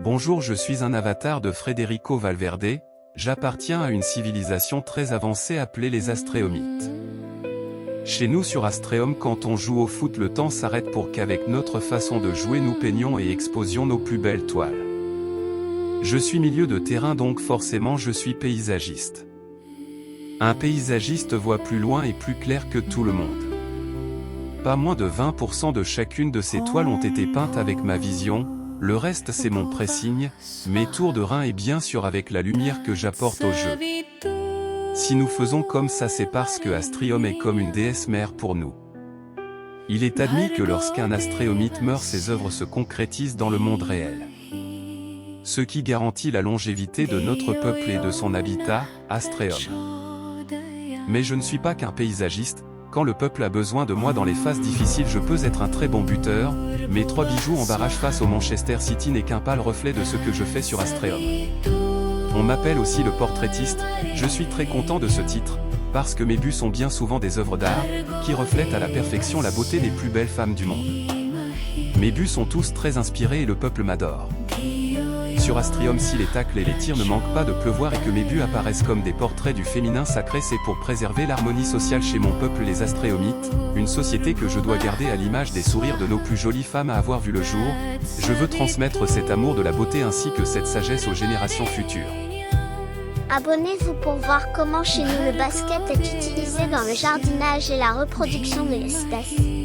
Bonjour, je suis un avatar de Federico Valverde, j'appartiens à une civilisation très avancée appelée les Astréomites. Chez nous sur Astréum, quand on joue au foot, le temps s'arrête pour qu'avec notre façon de jouer nous peignions et exposions nos plus belles toiles. Je suis milieu de terrain, donc forcément je suis paysagiste. Un paysagiste voit plus loin et plus clair que tout le monde. Pas moins de 20% de chacune de ces toiles ont été peintes avec ma vision, le reste c'est mon pressing, mes tours de rein et bien sûr avec la lumière que j'apporte au jeu. Si nous faisons comme ça, c'est parce que Astréum est comme une déesse mère pour nous. Il est admis que lorsqu'un astréomite meurt, ses œuvres se concrétisent dans le monde réel. Ce qui garantit la longévité de notre peuple et de son habitat, Astréum. Mais je ne suis pas qu'un paysagiste. Quand le peuple a besoin de moi dans les phases difficiles, je peux être un très bon buteur. Mes 3 bijoux en barrage face au Manchester City n'est qu'un pâle reflet de ce que je fais sur Astréum. On m'appelle aussi le portraitiste. Je suis très content de ce titre, parce que mes buts sont bien souvent des œuvres d'art, qui reflètent à la perfection la beauté des plus belles femmes du monde. Mes buts sont tous très inspirés et le peuple m'adore. Sur Astréum, si les tacles et les tirs ne manquent pas de pleuvoir et que mes buts apparaissent comme des portraits du féminin sacré, c'est pour préserver l'harmonie sociale chez mon peuple les Astréomites, une société que je dois garder à l'image des sourires de nos plus jolies femmes à avoir vu le jour. Je veux transmettre cet amour de la beauté ainsi que cette sagesse aux générations futures. Abonnez-vous pour voir comment chez nous le basket est utilisé dans le jardinage et la reproduction de l'espèce.